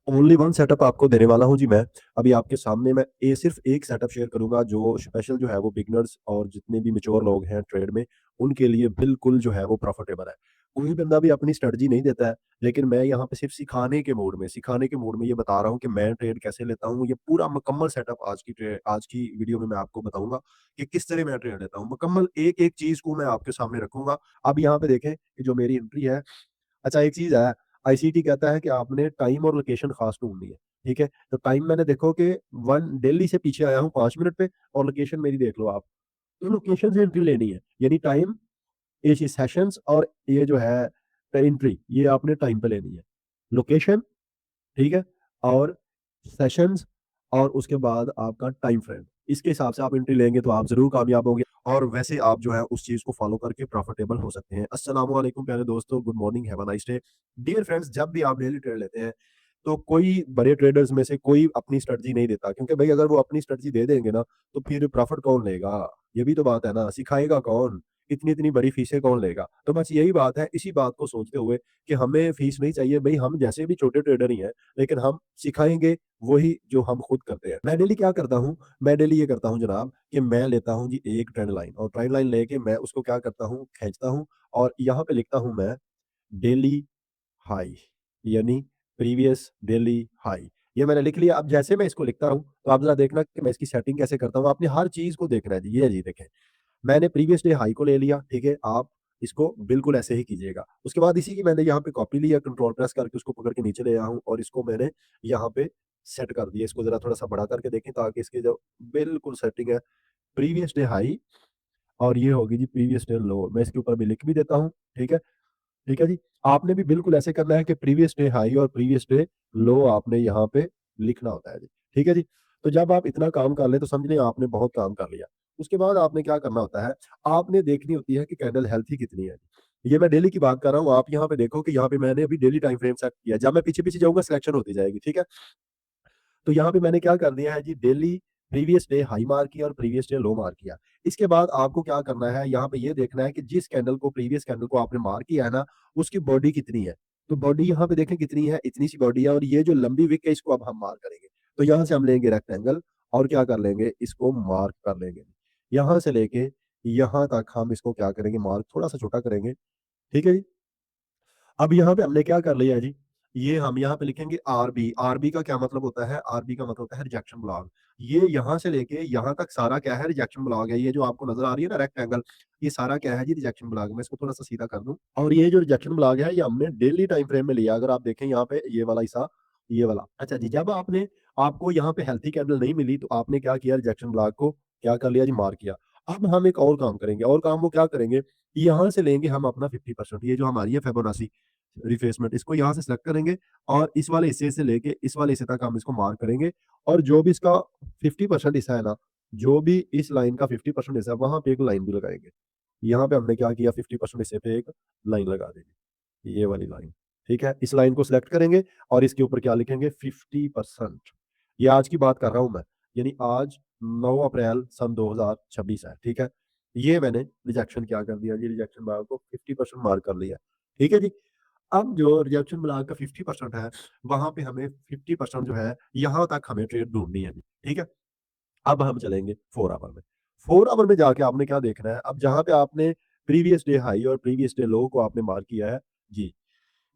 Only one setup आपको देने वाला हूँ जी मैं। अभी आपके सामने मैं सिर्फ़ एक सेटअप शेयर करूँगा जो स्पेशल जो है वो बिगिनर्स और जितने भी मैच्योर लोग हैं ट्रेड में, उनके लिए बिल्कुल जो है वो प्रॉफ़िटेबल है। कोई बंदा भी अपनी स्ट्रैटेजी नहीं देता है, लेकिन मैं यहाँ पे सिर्फ़ सिखाने के मूड में ये बता रहा हूँ कि मैं ट्रेड कैसे लेता हूँ। ये पूरा मुकम्मल सेटअप आज की वीडियो में मैं आपको बताऊँगा कि किस तरह मैं ट्रेड लेता हूँ। मुकम्मल एक-एक चीज़ को मैं आपके सामने रखूँगा। अब यहाँ पे देखें कि जो मेरी एंट्री है। अच्छा, एक चीज़ है, आईसीटी कहता है कि आपने टाइम और लोकेशन ख़ास ढूँढनी है, ठीक है? तो टाइम मैंने देखो कि 1 दिल्ली से पीछे आया हूँ 5 मिनट पे और लोकेशन मेरी देख लो आप। तो लोकेशन से एंट्री लेनी है, यानी टाइम, ये सेशंस और ये जो है एंट्री, ये आपने टाइम पे लेनी है। लोकेशन, ठीक है? और सेशंस और उसके बाद आपका टाइम फ्रेम। इसके हिसाब से आप एंट्री लेंगे तो आप ज़रूर कामयाब होंगे और वैसे आप जो है उस चीज़ को फ़ॉलो करके प्रॉफ़िटेबल हो सकते हैं। अस्सलामु अलैकुम प्यारे दोस्तों, good morning, have a nice day. Dear friends, जब भी आप डेली ट्रेड लेते हैं, तो कोई बड़े ट्रेडर्स में से कोई अपनी स्ट्रैटेजी नहीं देता क्योंकि भई अगर वो अपनी स्ट्रैटेजी दे देंगे ना, तो फिर प्रॉफ़िट कौन लेगा? ये भी तो बात है ना, सिखाएगा कौन? इतनी-इतनी बड़ी फीसें कौन लेगा? तो बस यही बात है, इसी बात को सोचते हुए कि हमें फीस नहीं चाहिए, भई हम जैसे भी छोटे ट्रेडर ही हैं, लेकिन हम सिखाएँगे वही जो हम खुद करते हैं। मैं डेली क्या करता हूँ, मैं डेली ये करता हूँ जनाब कि मैं लेता हूँ जी एक ट्रेंड लाइन और ट्रेंड लाइन लेके मैं उसको क्या करता हूँ, खींचता हूँ और यहाँ पे लिखता हूँ मैं डेली हाई, यानी प्रीवियस डेली हाई। ये मैंने लिख लिया। अब जैसे मैं इसको लिखता हूँ, तो आप ज़रा देखना कि मैं इसकी सेटिंग कैसे करता हूँ। आपने हर चीज़ को देखना है जी। ये जी देखें, मैंने प्रीवियस डे हाई को ले लिया, ठीक है? आप इसको बिल्कुल ऐसे ही कीजिएगा। उसके बाद इसी की मैंने यहाँ पे कॉपी लिया, कंट्रोल प्रेस करके उसको पकड़ के नीचे ले आया हूँ और इसको मैंने यहाँ पे सेट कर दिया। इसको ज़रा थोड़ा-सा बड़ा करके देखें ताकि इसकी जो बिल्कुल सेटिंग है, प्रीवियस डे हाई और ये होगी जी प्रीवियस डे लो। मैं इसके ऊपर अभी लिख भी देता हूँ, ठीक है? ठीक है जी? आपने भी बिल्कुल ऐसे करना है कि प्रीवियस डे हाई और प्रीवियस डे लो आपने यहाँ पे लिखना होता है जी। ठीक है जी? तो जब आप इतना काम कर लें तो समझ लें आपने बहुत काम कर लिया। उसके बाद आपने क्या करना होता है, आपने देखनी होती है कि कैंडल हेल्थ ही कितनी है। ये मैं डेली की बात कर रहा हूँ, आप यहाँ पे देखो कि यहाँ पे मैंने अभी डेली टाइम फ्रेम सेट किया है। जब मैं पीछे-पीछे जाऊँगा सिलेक्शन होती जाएगी, ठीक है? तो यहाँ पे मैंने क्या कर दिया है जी, daily previous day high mark किया और प्रीवियस डे लो मार्क किया। इसके बाद आपको क्या करना है, यहाँ पे ये देखना है कि जिस कैंडल को प्रीवियस कैंडल को आपने मार्क किया है ना, उसकी बॉडी कितनी है। तो बॉडी यहाँ पे देखें कितनी है, इतनी सी बॉडी है और ये जो लंबी विक है इसको अब हम मार्क करेंगे। तो यहाँ से हम लेंगे रेक्टेंगल और क्या कर लेंगे, इसको मार्क कर लेंगे। यहाँ से लेके यहाँ तक हम इसको क्या करेंगे, मार्क थोड़ा-सा छोटा करेंगे। ठीक है जी? अब यहाँ पे हमने क्या कर लिया है जी, ये हम यहाँ पे लिखेंगे आरबी। आरबी का क्या मतलब होता है? आरबी का मतलब होता है रिजेक्शन ब्लॉक। ये यहाँ से लेके यहाँ तक सारा क्या है? रिजेक्शन ब्लॉक है। ये जो आपको नज़र आ रही है ना रेक्टेंगल, ये सारा क्या है जी? Rejection block. मैं इसको थोड़ा-सा सीधा कर दूँ और ये जो रिजेक्शन ब्लॉक है, ये हमने डेली टाइम फ्रेम में लिया। अगर आप देखें यहाँ पे ये वाला हिस्सा, ये वाला। अच्छा जी, जब आपको यहाँ पे हेल्थी कैंडल नहीं मिली, तो आपने क्या किया? रिजेक्शन ब्लॉक को क्या कर लिया जी? मार्क किया। अब हम एक और काम करेंगे और काम वो क्या करेंगे? यहाँ से लेंगे हम अपना 50%, ये जो हमारी है फिबोनाची रिट्रेसमेंट, इसको यहाँ से सेलेक्ट करेंगे और इस वाले हिस्से से लेके इस वाले हिस्से तक हम इसको मार्क करेंगे और जो भी इसका 50% हिस्सा है ना, जो भी इस लाइन का 50% हिस्सा है, वहाँ पे एक लाइन भी लगाएँगे। यहाँ पे हमने क्या किया, 50% हिस्से पे एक लाइन लगा देंगे, ये वाली लाइन, ठीक है? इस लाइन को सिलेक्ट करेंगे और इसके ऊपर क्या लिखेंगे, 50%। ये आज की बात कर रहा हूँ मैं, यानी आज 9 अप्रैल सन 2026 है, ठीक है? ये मैंने रिजेक्शन क्या कर दिया जी, रिजेक्शन बार को 50% मार्क कर लिया, ठीक है जी? अब जो रिजेक्शन ब्लॉक का 50% है, वहाँ पे हमें 50% जो है, यहाँ तक हमें ट्रेड ढूँढनी है, ठीक है? अब हम चलेंगे 4 आवर में। 4 आवर में जाके आपने क्या देखना है, अब जहाँ पे आपने प्रीवियस डे हाई और प्रीवियस डे लो को आपने मार्क किया है, जी,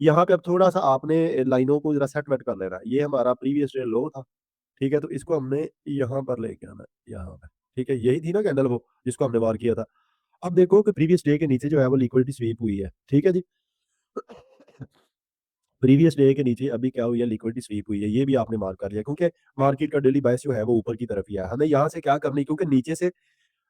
यहाँ पे अब थोड़ा-सा आपने लाइनों को ज़रा सेट-वेट कर लेना है। ये हमारा प्रीवियस डे लो था, ठीक है? तो इसको हमने यहाँ पर लेके आना है, यहाँ पे, ठीक है? यही थी ना कैंडल वो, जिसको हमने मार्क किया था। अब देखो कि प्रीवियस डे के नीचे जो है वो लिक्विडिटी स्वीप हुई है, ठीक है जी? प्रीवियस डे के नीचे अभी क्या हुई है, लिक्विडिटी स्वीप हुई है, ये भी आपने मार्क कर लिया क्योंकि मार्केट का डेली बायस जो है वो ऊपर की तरफ ही है। हमें यहाँ से क्या करनी है, क्योंकि नीचे से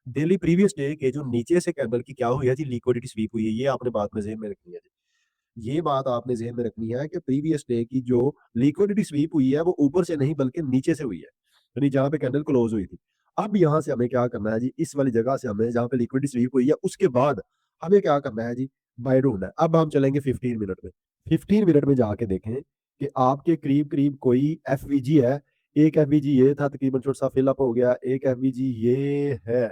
डेली प्रीवियस डे के जो नीचे से कैंडल की क्या हुई है जी, लिक्विडिटी स्वीप हुई है, ये आपने बात में ज़हन में रखनी है जी। ये बात आपने ज़हन में रखनी है कि प्रीवियस डे की जो लिक्विडिटी स्वीप हुई है वो ऊपर से नहीं बल्कि नीचे से हुई है, यानी जहाँ पे कैंडल क्लोज़ हुई थी। अब यहाँ से हमें क्या करना है जी, इस वाली जगह से हमें जहाँ पे लिक्विडिटी स्वीप हुई है उसके बाद हमें क्या करना है जी, बाय ढूँढना है। अब हम चलेंगे 15 मिनट में। 15 मिनट में जाके देखें कि आपके करीब-करीब कोई एफवीजी है। एक एफवीजी ये था, तकरीबन छोटा-सा फिल अप हो गया। एक एफवीजी ये है।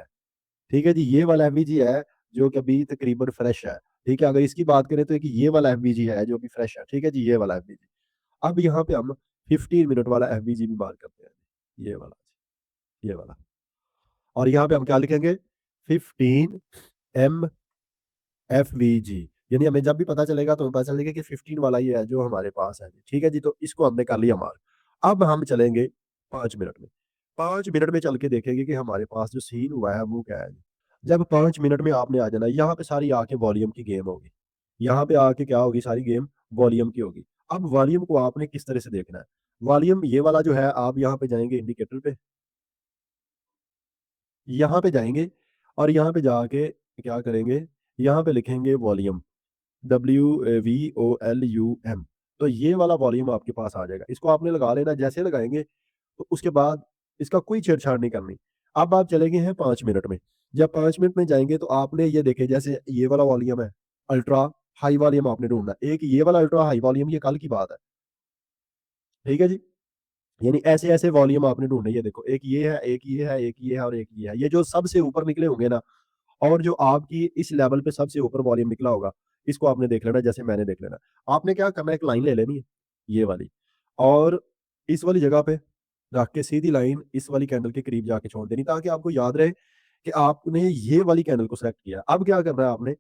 ठीक है जी, ये वाला एफवीजी है जो कि अभी तकरीबन फ्रेश है। ठीक है, अगर इसकी बात करें तो एक ये वाला एफवीजी है जो अभी फ्रेश है। ठीक है जी, ये वाला एफवीजी। अब यहाँ पे हम 15 मिनट वाला एफवीजी भी मार्क करते हैं। ये वाला, ये वाला। और यहाँ पे हम क्या लिखेंगे? 15 एम एफ वी जी। यानी हमें जब भी पता चलेगा तो हमें पता चलेगा कि 15 वाला ही है जो हमारे पास है। ठीक है जी, तो इसको हमने कर लिया मार्क। अब हम चलेंगे 5 मिनट में। 5 मिनट में चल के देखेंगे कि हमारे पास जो सीन हुआ है वो क्या है। जब 5 मिनट में आपने आ जाना, यहाँ पे सारी आके वॉल्यूम की गेम होगी। यहाँ पे आके क्या होगी, सारी गेम वॉल्यूम की होगी। अब वॉल्यूम को आपने किस तरह से देखना है? वॉल्यूम ये वाला जो है, आप यहाँ पे जाएंगे इंडिकेटर पे, यहाँ पे जाएंगे और यहाँ पे जाके क्या करेंगे, यहाँ पे लिखेंगे वॉल्यूम, WVOLUM। तो ये वाला वॉल्यूम आपके पास आ जाएगा। इसको आपने लगा लेना। जैसे लगाएंगे तो उसके बाद इसका कोई छेड़छाड़ नहीं करनी। अब आप चले गए हैं 5 मिनट में। जब 5 मिनट में जाएंगे तो आपने ये देखे, जैसे ये वाला वॉल्यूम है, अल्ट्रा हाई वॉल्यूम आपने ढूंढना है। एक ये वाला अल्ट्रा हाई वॉल्यूम, ये कल की बात है। ठीक है जी। यानी ऐसे ऐसे वॉल्यूम आपने ढूंढने। ये देखो, एक ये है, एक ये है, एक ये है और एक ये है। ये जो सबसे ऊपर निकले होंगे ना, और जो आपकी इस लेवल पे सबसे ऊपर वॉल्यूम निकला होगा, इसको आपने देख लेना। जैसे मैंने देख लेना, आपने क्या करना है, एक लाइन ले लेनी है ये वाली, और इस वाली जगह पे रख के सीधी लाइन इस वाली कैंडल के करीब जाके छोड़ देनी, ताकि आपको याद रहे कि आपने ये वाली कैंडल को सेलेक्ट किया। अब क्या करना है आपने,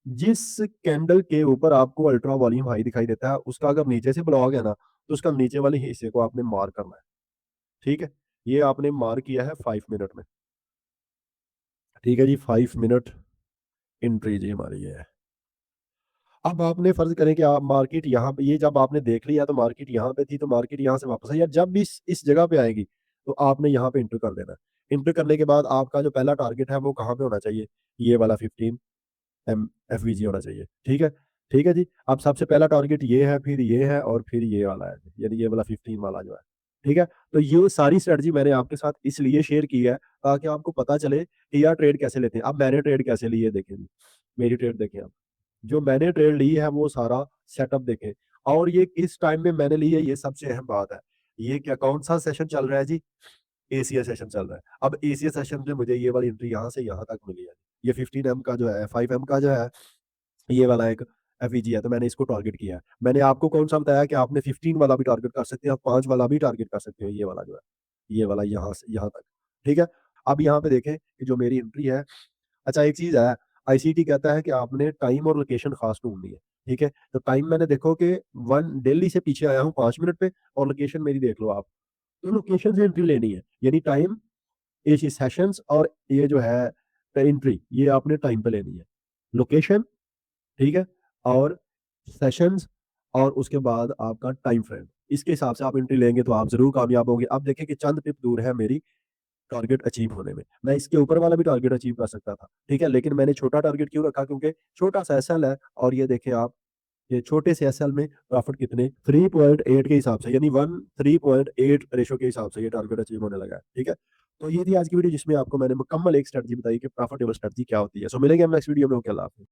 जिस कैंडल के ऊपर आपको अल्ट्रा वॉल्यूम हाई दिखाई देता है, उसका अगर नीचे से ब्लॉक है ना, तो उसका नीचे वाले हिस्से को आपने मार्क करना है। ठीक है, ये आपने मार्क किया है 5 मिनट में। ठीक है जी, 5 मिनट एंट्री जी हमारी ये है। अब आपने फर्ज करें कि आप मार्केट यहाँ पे, ये जब आपने देख लिया तो मार्केट यहाँ पे थी, तो मार्केट यहाँ से वापस आई, या जब भी इस जगह पे आएगी तो आपने यहाँ पे इंटर कर देना है। इंटर करने के बाद आपका जो पहला टारगेट है वो कहाँ पे होना चाहिए, ये वाला 15 MFVG होना चाहिए। ठीक है, ठीक है जी। अब सबसे पहला टारगेट ये है, फिर ये है और फिर ये वाला है, यानी ये वाला 15 वाला जो है। ठीक है, तो ये सारी स्ट्रेटजी मैंने आपके साथ इसलिए शेयर की है ताकि आपको पता चले कि यार ट्रेड कैसे लेते हैं। अब मैंने ट्रेड कैसे ली है देखें जी, मेरी ट्रेड देखें आप। जो मैंने ट्रेड ली है वो सारा सेटअप देखें, और ये किस टाइम में मैंने ली है, ये सबसे अहम बात है। ये क्या, कौन सा सेशन चल रहा है जी? एसीए सेशन चल रहा है। अब एसीए सेशन में मुझे ये वाली एंट्री यहाँ से यहाँ तक मिली है। ये 15 M का जो है, 5 M का जो है, ये वाला एक एफईजी है, तो मैंने इसको टारगेट किया है। मैंने आपको कौन सा बताया कि आपने 15 वाला भी टारगेट कर सकते हैं, आप 5 वाला भी टारगेट कर सकते हो, ये वाला जो है, ये वाला यहाँ से यहाँ तक। ठीक है, अब यहाँ पे देखें कि जो मेरी एंट्री है। अच्छा, एक चीज है, आईसीटी कहता है कि आपने टाइम और लोकेशन खास ढूंढनी है। ठीक है, तो टाइम मैंने देखो कि वन दिल्ली से पीछे आया हूँ 5 मिनट पे, और लोकेशन मेरी देख लो आप। तो लोकेशन से एंट्री लेनी है, यानी टाइम, ये सेशंस, और ये जो है एंट्री, ये आपने टाइम पे लेनी है। लोकेशन, ठीक है, और सेशंस, और उसके बाद आपका टाइम फ्रेम। इसके हिसाब से आप एंट्री लेंगे तो आप जरूर कामयाब होंगे। अब देखें कि चंद टिप दूर है मेरी टारगेट अचीव होने में। मैं इसके ऊपर वाला भी टारगेट अचीव कर सकता था, ठीक है, लेकिन मैंने छोटा टारगेट क्यों रखा, क्योंकि छोटा सा एसएल है। और ये देखें आप, ये छोटे से एसएल में प्रॉफिट कितने, 3.8 के हिसाब से, यानी 1:3.8 रेशो के हिसाब से ये टारगेट अचीव होने लगा है। ठीक है, तो ये थी आज की वीडियो, जिसमें आपको मैंने मुकम्मल एक स्ट्रेटजी बताई कि प्रॉफिटेबल स्ट्रेटजी क्या होती है। सो मिलेंगे हम नेक्स्ट वीडियो में। ओके, अल्लाह हाफिज़।